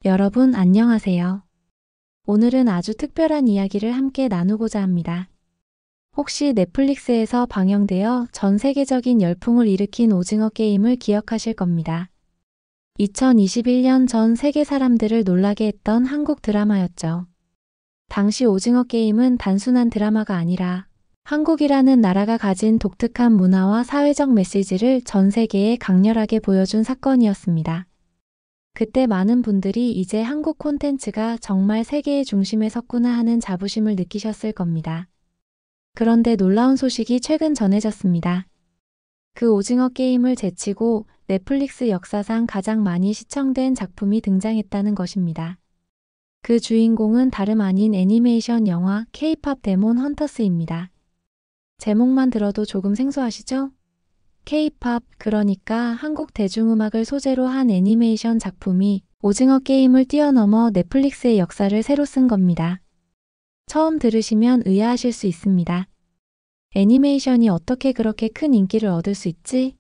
여러분 안녕하세요. 오늘은 아주 특별한 이야기를 함께 나누고자 합니다. 혹시 넷플릭스에서 방영되어 전 세계적인 열풍을 일으킨 오징어 게임을 기억하실 겁니다. 2021년 전 세계 사람들을 놀라게 했던 한국 드라마였죠. 당시 오징어 게임은 단순한 드라마가 아니라 한국이라는 나라가 가진 독특한 문화와 사회적 메시지를 전 세계에 강렬하게 보여준 사건이었습니다. 그때 많은 분들이 이제 한국 콘텐츠가 정말 세계의 중심에 섰구나 하는 자부심을 느끼셨을 겁니다. 그런데 놀라운 소식이 최근 전해졌습니다. 그 오징어 게임을 제치고 넷플릭스 역사상 가장 많이 시청된 작품이 등장했다는 것입니다. 그 주인공은 다름 아닌 애니메이션 영화 K-팝 데몬 헌터스입니다. 제목만 들어도 조금 생소하시죠? K-팝, 그러니까 한국 대중음악을 소재로 한 애니메이션 작품이 오징어 게임을 뛰어넘어 넷플릭스의 역사를 새로 쓴 겁니다. 처음 들으시면 의아하실 수 있습니다. 애니메이션이 어떻게 그렇게 큰 인기를 얻을 수 있지?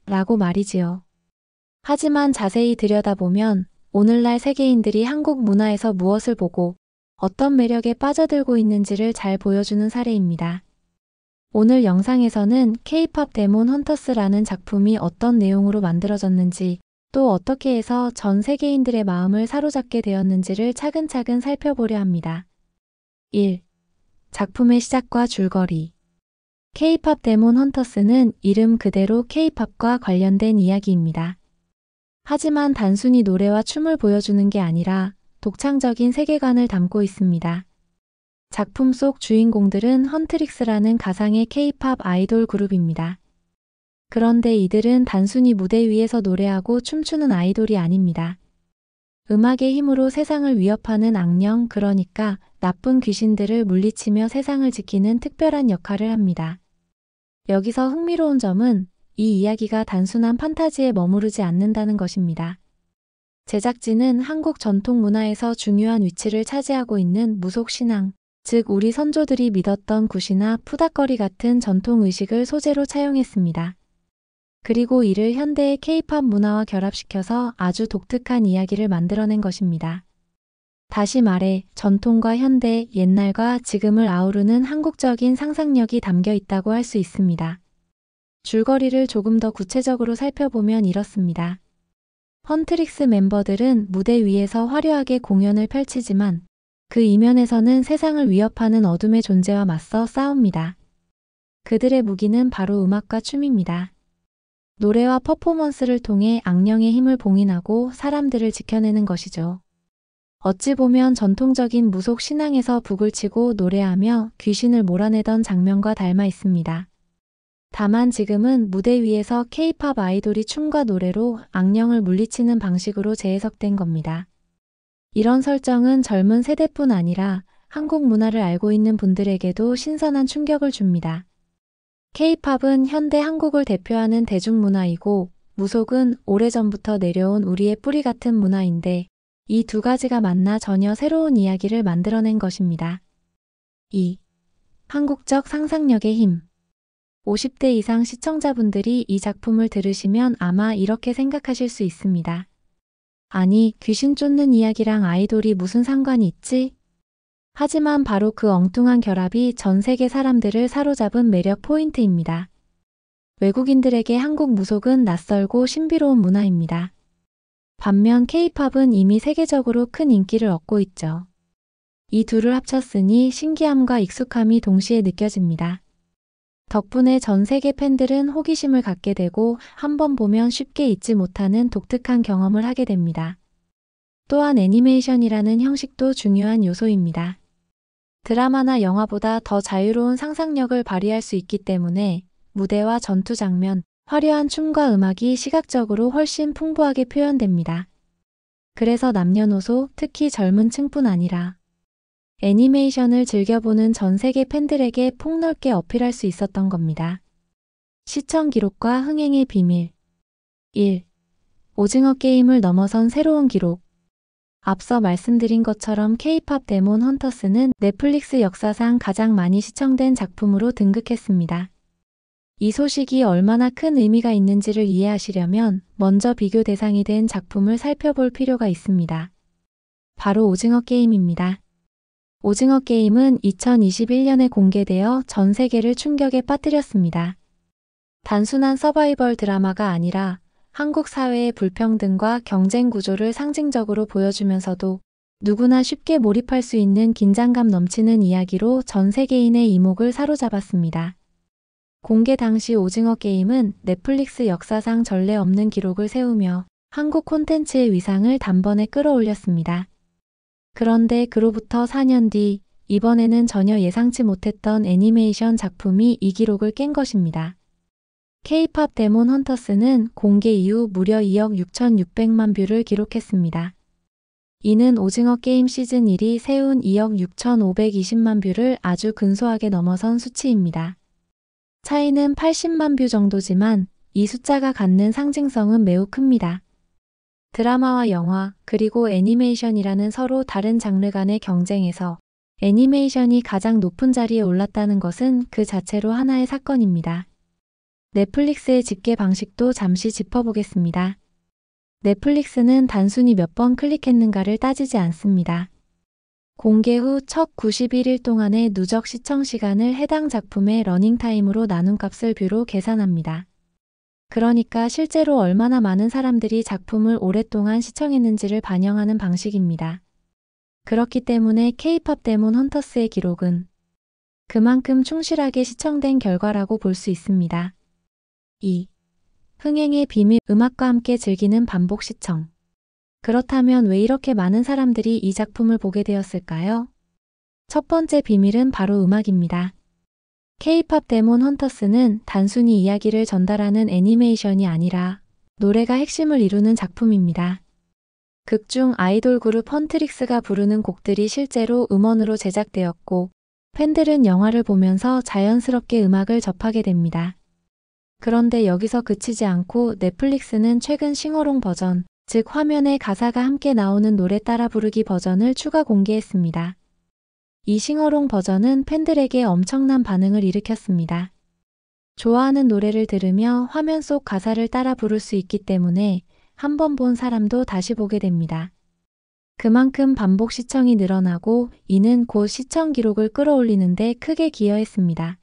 라고 말이지요. 하지만 자세히 들여다보면 오늘날 세계인들이 한국 문화에서 무엇을 보고 어떤 매력에 빠져들고 있는지를 잘 보여주는 사례입니다. 오늘 영상에서는 K-팝 데몬 헌터스라는 작품이 어떤 내용으로 만들어졌는지, 또 어떻게 해서 전 세계인들의 마음을 사로잡게 되었는지를 차근차근 살펴보려 합니다. 1. 작품의 시작과 줄거리. K-팝 데몬 헌터스는 이름 그대로 K-팝과 관련된 이야기입니다. 하지만 단순히 노래와 춤을 보여주는 게 아니라 독창적인 세계관을 담고 있습니다. 작품 속 주인공들은 헌트릭스라는 가상의 K-팝 아이돌 그룹입니다. 그런데 이들은 단순히 무대 위에서 노래하고 춤추는 아이돌이 아닙니다. 음악의 힘으로 세상을 위협하는 악령, 그러니까 나쁜 귀신들을 물리치며 세상을 지키는 특별한 역할을 합니다. 여기서 흥미로운 점은 이 이야기가 단순한 판타지에 머무르지 않는다는 것입니다. 제작진은 한국 전통 문화에서 중요한 위치를 차지하고 있는 무속신앙, 즉 우리 선조들이 믿었던 굿이나 푸닥거리 같은 전통의식을 소재로 차용했습니다. 그리고 이를 현대의 K-팝 문화와 결합시켜서 아주 독특한 이야기를 만들어낸 것입니다. 다시 말해 전통과 현대, 옛날과 지금을 아우르는 한국적인 상상력이 담겨 있다고 할 수 있습니다. 줄거리를 조금 더 구체적으로 살펴보면 이렇습니다. 헌트릭스 멤버들은 무대 위에서 화려하게 공연을 펼치지만 그 이면에서는 세상을 위협하는 어둠의 존재와 맞서 싸웁니다. 그들의 무기는 바로 음악과 춤입니다. 노래와 퍼포먼스를 통해 악령의 힘을 봉인하고 사람들을 지켜내는 것이죠. 어찌 보면 전통적인 무속 신앙에서 북을 치고 노래하며 귀신을 몰아내던 장면과 닮아 있습니다. 다만 지금은 무대 위에서 K-팝 아이돌이 춤과 노래로 악령을 물리치는 방식으로 재해석된 겁니다. 이런 설정은 젊은 세대뿐 아니라 한국 문화를 알고 있는 분들에게도 신선한 충격을 줍니다. K-팝은 현대 한국을 대표하는 대중문화이고 무속은 오래전부터 내려온 우리의 뿌리 같은 문화인데 이 두 가지가 만나 전혀 새로운 이야기를 만들어낸 것입니다. 2. 한국적 상상력의 힘. 50대 이상 시청자분들이 이 작품을 들으시면 아마 이렇게 생각하실 수 있습니다. 아니, 귀신 쫓는 이야기랑 아이돌이 무슨 상관이 있지? 하지만 바로 그 엉뚱한 결합이 전 세계 사람들을 사로잡은 매력 포인트입니다. 외국인들에게 한국 무속은 낯설고 신비로운 문화입니다. 반면 K-팝은 이미 세계적으로 큰 인기를 얻고 있죠. 이 둘을 합쳤으니 신기함과 익숙함이 동시에 느껴집니다. 덕분에 전 세계 팬들은 호기심을 갖게 되고 한 번 보면 쉽게 잊지 못하는 독특한 경험을 하게 됩니다. 또한 애니메이션이라는 형식도 중요한 요소입니다. 드라마나 영화보다 더 자유로운 상상력을 발휘할 수 있기 때문에 무대와 전투 장면, 화려한 춤과 음악이 시각적으로 훨씬 풍부하게 표현됩니다. 그래서 남녀노소, 특히 젊은 층뿐 아니라 애니메이션을 즐겨보는 전 세계 팬들에게 폭넓게 어필할 수 있었던 겁니다. 시청 기록과 흥행의 비밀. 1. 오징어 게임을 넘어선 새로운 기록. 앞서 말씀드린 것처럼 K-팝 데몬 헌터스는 넷플릭스 역사상 가장 많이 시청된 작품으로 등극했습니다. 이 소식이 얼마나 큰 의미가 있는지를 이해하시려면 먼저 비교 대상이 된 작품을 살펴볼 필요가 있습니다. 바로 오징어 게임입니다. 오징어 게임은 2021년에 공개되어 전 세계를 충격에 빠뜨렸습니다. 단순한 서바이벌 드라마가 아니라 한국 사회의 불평등과 경쟁 구조를 상징적으로 보여주면서도 누구나 쉽게 몰입할 수 있는 긴장감 넘치는 이야기로 전 세계인의 이목을 사로잡았습니다. 공개 당시 오징어 게임은 넷플릭스 역사상 전례 없는 기록을 세우며 한국 콘텐츠의 위상을 단번에 끌어올렸습니다. 그런데 그로부터 4년 뒤 이번에는 전혀 예상치 못했던 애니메이션 작품이 이 기록을 깬 것입니다. K-팝 데몬 헌터스는 공개 이후 무려 2억 6,600만 뷰를 기록했습니다. 이는 오징어 게임 시즌 1이 세운 2억 6,520만 뷰를 아주 근소하게 넘어선 수치입니다. 차이는 80만 뷰 정도지만 이 숫자가 갖는 상징성은 매우 큽니다. 드라마와 영화, 그리고 애니메이션이라는 서로 다른 장르 간의 경쟁에서 애니메이션이 가장 높은 자리에 올랐다는 것은 그 자체로 하나의 사건입니다. 넷플릭스의 집계 방식도 잠시 짚어보겠습니다. 넷플릭스는 단순히 몇 번 클릭했는가를 따지지 않습니다. 공개 후 첫 91일 동안의 누적 시청 시간을 해당 작품의 러닝타임으로 나눈 값을 뷰로 계산합니다. 그러니까 실제로 얼마나 많은 사람들이 작품을 오랫동안 시청했는지를 반영하는 방식입니다. 그렇기 때문에 K-팝 데몬 헌터스의 기록은 그만큼 충실하게 시청된 결과라고 볼 수 있습니다. 2. 흥행의 비밀, 음악과 함께 즐기는 반복 시청. 그렇다면 왜 이렇게 많은 사람들이 이 작품을 보게 되었을까요? 첫 번째 비밀은 바로 음악입니다. K-팝 데몬 헌터스는 단순히 이야기를 전달하는 애니메이션이 아니라 노래가 핵심을 이루는 작품입니다. 극중 아이돌 그룹 헌트릭스가 부르는 곡들이 실제로 음원으로 제작되었고 팬들은 영화를 보면서 자연스럽게 음악을 접하게 됩니다. 그런데 여기서 그치지 않고 넷플릭스는 최근 싱어롱 버전, 즉 화면에 가사가 함께 나오는 노래 따라 부르기 버전을 추가 공개했습니다. 이 싱어롱 버전은 팬들에게 엄청난 반응을 일으켰습니다. 좋아하는 노래를 들으며 화면 속 가사를 따라 부를 수 있기 때문에 한 번 본 사람도 다시 보게 됩니다. 그만큼 반복 시청이 늘어나고 이는 곧 시청 기록을 끌어올리는 데 크게 기여했습니다.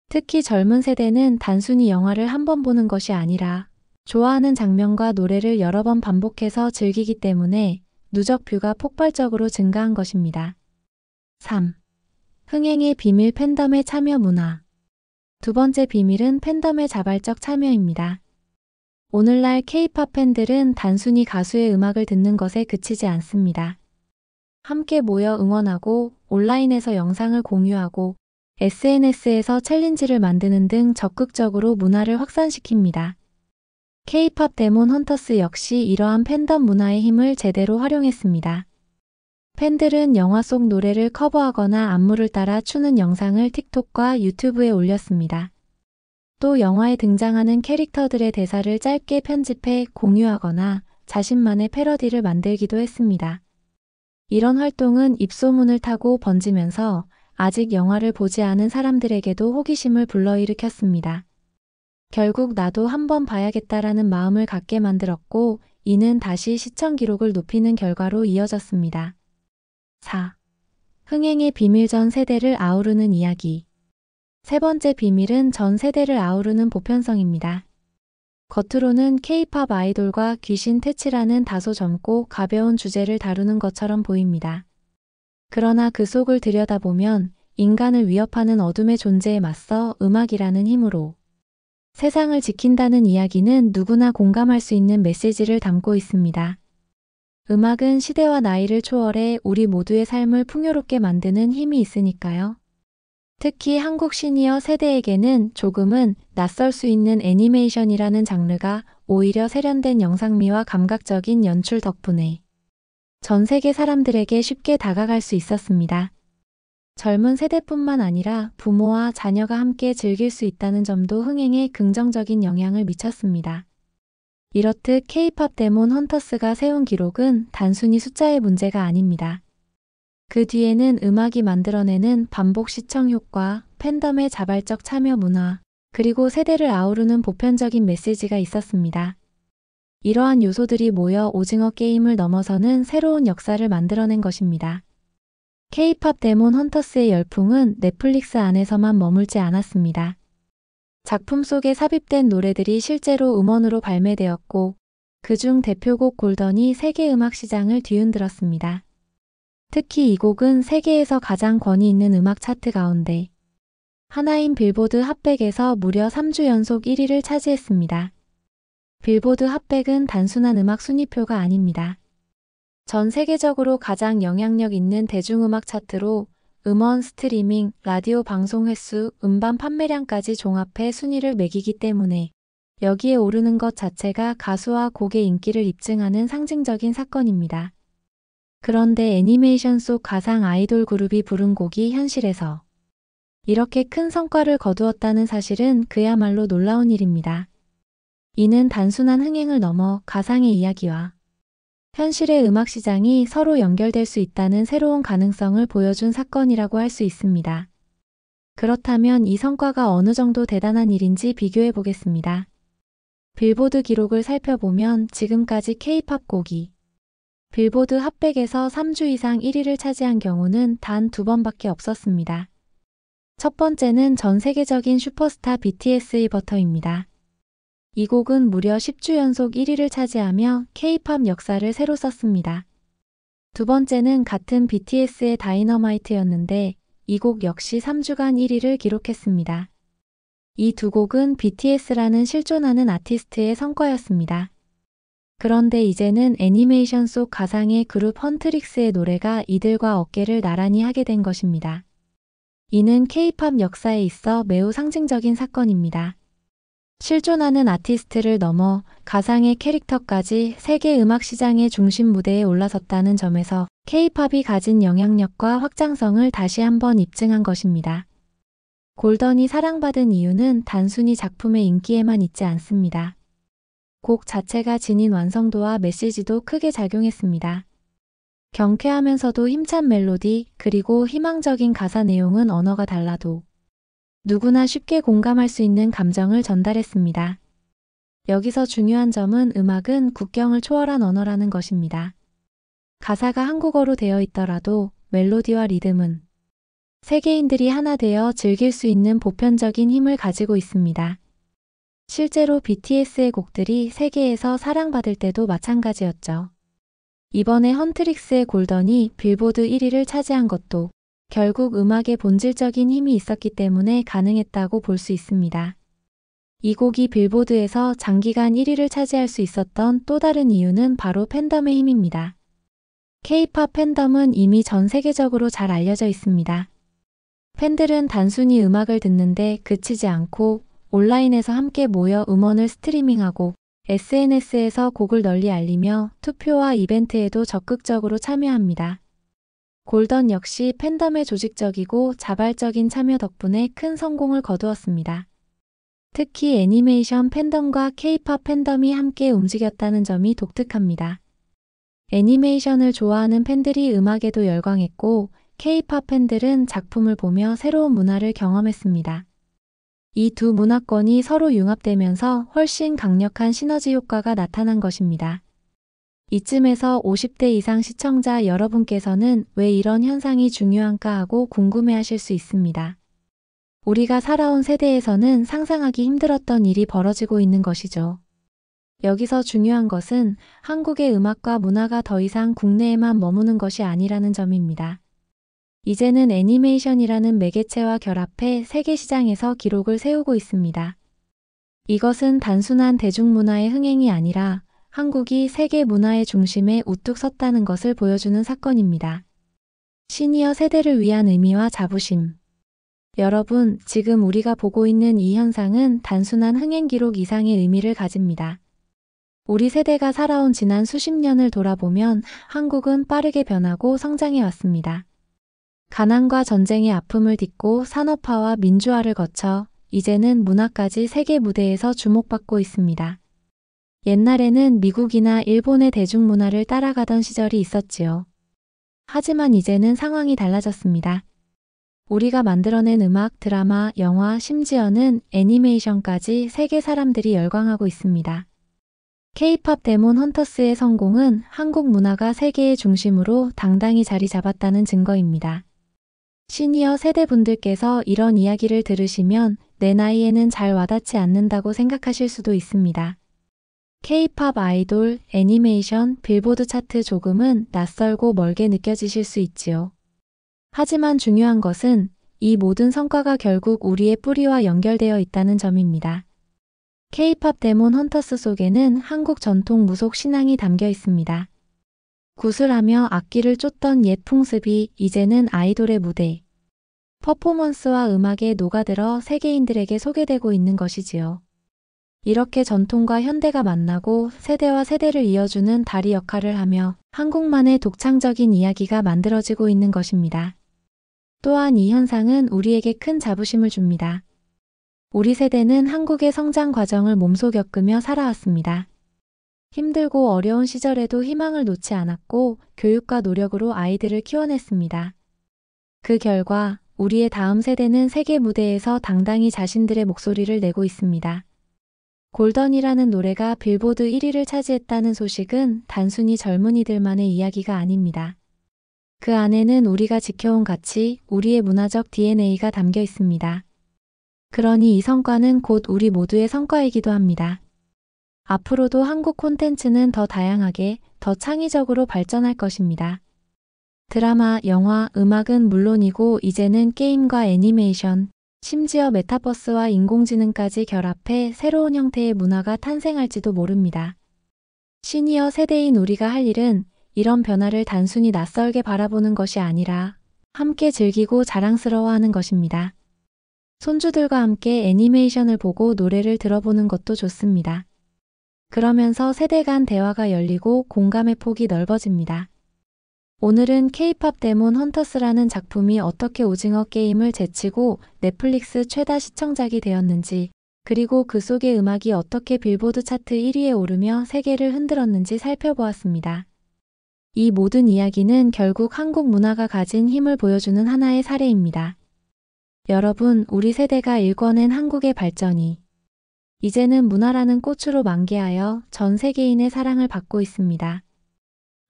특히 젊은 세대는 단순히 영화를 한 번 보는 것이 아니라 좋아하는 장면과 노래를 여러 번 반복해서 즐기기 때문에 누적 뷰가 폭발적으로 증가한 것입니다. 3. 흥행의 비밀 팬덤의 참여 문화. 두 번째 비밀은 팬덤의 자발적 참여입니다. 오늘날 K-팝 팬들은 단순히 가수의 음악을 듣는 것에 그치지 않습니다. 함께 모여 응원하고 온라인에서 영상을 공유하고 SNS에서 챌린지를 만드는 등 적극적으로 문화를 확산시킵니다. K-팝 데몬 헌터스 역시 이러한 팬덤 문화의 힘을 제대로 활용했습니다. 팬들은 영화 속 노래를 커버하거나 안무를 따라 추는 영상을 틱톡과 유튜브에 올렸습니다. 또 영화에 등장하는 캐릭터들의 대사를 짧게 편집해 공유하거나 자신만의 패러디를 만들기도 했습니다. 이런 활동은 입소문을 타고 번지면서 아직 영화를 보지 않은 사람들에게도 호기심을 불러일으켰습니다. 결국 나도 한번 봐야겠다라는 마음을 갖게 만들었고 이는 다시 시청 기록을 높이는 결과로 이어졌습니다. 4. 흥행의 비밀 전 세대를 아우르는 이야기. 세 번째 비밀은 전 세대를 아우르는 보편성입니다. 겉으로는 K-팝 아이돌과 귀신 퇴치라는 다소 젊고 가벼운 주제를 다루는 것처럼 보입니다. 그러나 그 속을 들여다보면 인간을 위협하는 어둠의 존재에 맞서 음악이라는 힘으로 세상을 지킨다는 이야기는 누구나 공감할 수 있는 메시지를 담고 있습니다. 음악은 시대와 나이를 초월해 우리 모두의 삶을 풍요롭게 만드는 힘이 있으니까요. 특히 한국 시니어 세대에게는 조금은 낯설 수 있는 애니메이션이라는 장르가 오히려 세련된 영상미와 감각적인 연출 덕분에 전 세계 사람들에게 쉽게 다가갈 수 있었습니다. 젊은 세대뿐만 아니라 부모와 자녀가 함께 즐길 수 있다는 점도 흥행에 긍정적인 영향을 미쳤습니다. 이렇듯 K-팝 데몬 헌터스가 세운 기록은 단순히 숫자의 문제가 아닙니다. 그 뒤에는 음악이 만들어내는 반복 시청 효과, 팬덤의 자발적 참여 문화, 그리고 세대를 아우르는 보편적인 메시지가 있었습니다. 이러한 요소들이 모여 오징어 게임을 넘어서는 새로운 역사를 만들어낸 것입니다. K-팝 데몬 헌터스의 열풍은 넷플릭스 안에서만 머물지 않았습니다. 작품 속에 삽입된 노래들이 실제로 음원으로 발매되었고, 그중 대표곡 골던이 세계 음악 시장을 뒤흔들었습니다. 특히 이 곡은 세계에서 가장 권위 있는 음악 차트 가운데 하나인 빌보드 핫백에서 무려 3주 연속 1위를 차지했습니다. 빌보드 핫백은 단순한 음악 순위표가 아닙니다. 전 세계적으로 가장 영향력 있는 대중음악 차트로 음원 스트리밍, 라디오 방송 횟수, 음반 판매량까지 종합해 순위를 매기기 때문에 여기에 오르는 것 자체가 가수와 곡의 인기를 입증하는 상징적인 사건입니다. 그런데 애니메이션 속 가상 아이돌 그룹이 부른 곡이 현실에서 이렇게 큰 성과를 거두었다는 사실은 그야말로 놀라운 일입니다. 이는 단순한 흥행을 넘어 가상의 이야기와 현실의 음악 시장이 서로 연결될 수 있다는 새로운 가능성을 보여준 사건이라고 할 수 있습니다. 그렇다면 이 성과가 어느 정도 대단한 일인지 비교해 보겠습니다. 빌보드 기록을 살펴보면 지금까지 K-팝 곡이 빌보드 핫백에서 3주 이상 1위를 차지한 경우는 단 2번밖에 없었습니다. 첫 번째는 전 세계적인 슈퍼스타 BTS의 버터입니다. 이 곡은 무려 10주 연속 1위를 차지하며 K-팝 역사를 새로 썼습니다. 두 번째는 같은 BTS의 다이너마이트였는데 이 곡 역시 3주간 1위를 기록했습니다. 이 두 곡은 BTS라는 실존하는 아티스트의 성과였습니다. 그런데 이제는 애니메이션 속 가상의 그룹 헌트릭스의 노래가 이들과 어깨를 나란히 하게 된 것입니다. 이는 K-팝 역사에 있어 매우 상징적인 사건입니다. 실존하는 아티스트를 넘어 가상의 캐릭터까지 세계 음악 시장의 중심 무대에 올라섰다는 점에서 K-팝이 가진 영향력과 확장성을 다시 한번 입증한 것입니다. 골던이 사랑받은 이유는 단순히 작품의 인기에만 있지 않습니다. 곡 자체가 지닌 완성도와 메시지도 크게 작용했습니다. 경쾌하면서도 힘찬 멜로디, 그리고 희망적인 가사 내용은 언어가 달라도 누구나 쉽게 공감할 수 있는 감정을 전달했습니다. 여기서 중요한 점은 음악은 국경을 초월한 언어라는 것입니다. 가사가 한국어로 되어 있더라도 멜로디와 리듬은 세계인들이 하나 되어 즐길 수 있는 보편적인 힘을 가지고 있습니다. 실제로 BTS의 곡들이 세계에서 사랑받을 때도 마찬가지였죠. 이번에 헌트릭스의 골던이 빌보드 1위를 차지한 것도 결국 음악의 본질적인 힘이 있었기 때문에 가능했다고 볼 수 있습니다. 이 곡이 빌보드에서 장기간 1위를 차지할 수 있었던 또 다른 이유는 바로 팬덤의 힘입니다. K-팝 팬덤은 이미 전 세계적으로 잘 알려져 있습니다. 팬들은 단순히 음악을 듣는데 그치지 않고 온라인에서 함께 모여 음원을 스트리밍하고 SNS에서 곡을 널리 알리며 투표와 이벤트에도 적극적으로 참여합니다. 골던 역시 팬덤의 조직적이고 자발적인 참여 덕분에 큰 성공을 거두었습니다. 특히 애니메이션 팬덤과 K-팝 팬덤이 함께 움직였다는 점이 독특합니다. 애니메이션을 좋아하는 팬들이 음악에도 열광했고 K-팝 팬들은 작품을 보며 새로운 문화를 경험했습니다. 이 두 문화권이 서로 융합되면서 훨씬 강력한 시너지 효과가 나타난 것입니다. 이쯤에서 50대 이상 시청자 여러분께서는 왜 이런 현상이 중요한가 하고 궁금해하실 수 있습니다. 우리가 살아온 세대에서는 상상하기 힘들었던 일이 벌어지고 있는 것이죠. 여기서 중요한 것은 한국의 음악과 문화가 더 이상 국내에만 머무는 것이 아니라는 점입니다. 이제는 애니메이션이라는 매개체와 결합해 세계 시장에서 기록을 세우고 있습니다. 이것은 단순한 대중문화의 흥행이 아니라 한국이 세계 문화의 중심에 우뚝 섰다는 것을 보여주는 사건입니다. 시니어 세대를 위한 의미와 자부심. 여러분, 지금 우리가 보고 있는 이 현상은 단순한 흥행 기록 이상의 의미를 가집니다. 우리 세대가 살아온 지난 수십 년을 돌아보면 한국은 빠르게 변하고 성장해 왔습니다. 가난과 전쟁의 아픔을 딛고 산업화와 민주화를 거쳐 이제는 문화까지 세계 무대에서 주목받고 있습니다. 옛날에는 미국이나 일본의 대중문화를 따라가던 시절이 있었지요. 하지만 이제는 상황이 달라졌습니다. 우리가 만들어낸 음악, 드라마, 영화, 심지어는 애니메이션까지 세계 사람들이 열광하고 있습니다. K-팝 데몬 헌터스의 성공은 한국 문화가 세계의 중심으로 당당히 자리 잡았다는 증거입니다. 시니어 세대분들께서 이런 이야기를 들으시면 내 나이에는 잘 와닿지 않는다고 생각하실 수도 있습니다. K-팝 아이돌, 애니메이션, 빌보드 차트 조금은 낯설고 멀게 느껴지실 수 있지요. 하지만 중요한 것은 이 모든 성과가 결국 우리의 뿌리와 연결되어 있다는 점입니다. K-팝 데몬 헌터스 속에는 한국 전통 무속 신앙이 담겨 있습니다. 구슬하며 악기를 쫓던 옛 풍습이 이제는 아이돌의 무대, 퍼포먼스와 음악에 녹아들어 세계인들에게 소개되고 있는 것이지요. 이렇게 전통과 현대가 만나고 세대와 세대를 이어주는 다리 역할을 하며 한국만의 독창적인 이야기가 만들어지고 있는 것입니다. 또한 이 현상은 우리에게 큰 자부심을 줍니다. 우리 세대는 한국의 성장 과정을 몸소 겪으며 살아왔습니다. 힘들고 어려운 시절에도 희망을 놓지 않았고 교육과 노력으로 아이들을 키워냈습니다. 그 결과 우리의 다음 세대는 세계 무대에서 당당히 자신들의 목소리를 내고 있습니다. 골던이라는 노래가 빌보드 1위를 차지했다는 소식은 단순히 젊은이들만의 이야기가 아닙니다. 그 안에는 우리가 지켜온 가치, 우리의 문화적 DNA가 담겨 있습니다. 그러니 이 성과는 곧 우리 모두의 성과이기도 합니다. 앞으로도 한국 콘텐츠는 더 다양하게, 더 창의적으로 발전할 것입니다. 드라마, 영화, 음악은 물론이고 이제는 게임과 애니메이션, 심지어 메타버스와 인공지능까지 결합해 새로운 형태의 문화가 탄생할지도 모릅니다. 시니어 세대인 우리가 할 일은 이런 변화를 단순히 낯설게 바라보는 것이 아니라 함께 즐기고 자랑스러워하는 것입니다. 손주들과 함께 애니메이션을 보고 노래를 들어보는 것도 좋습니다. 그러면서 세대 간 대화가 열리고 공감의 폭이 넓어집니다. 오늘은 K-팝 데몬 헌터스라는 작품이 어떻게 오징어 게임을 제치고 넷플릭스 최다 시청작이 되었는지, 그리고 그 속의 음악이 어떻게 빌보드 차트 1위에 오르며 세계를 흔들었는지 살펴보았습니다. 이 모든 이야기는 결국 한국 문화가 가진 힘을 보여주는 하나의 사례입니다. 여러분, 우리 세대가 일궈낸 한국의 발전이 이제는 문화라는 꽃으로 만개하여 전 세계인의 사랑을 받고 있습니다.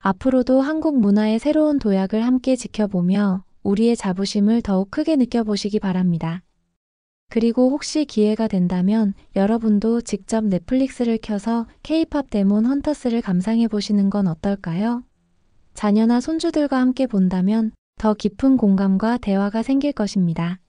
앞으로도 한국 문화의 새로운 도약을 함께 지켜보며 우리의 자부심을 더욱 크게 느껴보시기 바랍니다. 그리고 혹시 기회가 된다면 여러분도 직접 넷플릭스를 켜서 K-팝 데몬 헌터스를 감상해 보시는 건 어떨까요? 자녀나 손주들과 함께 본다면 더 깊은 공감과 대화가 생길 것입니다.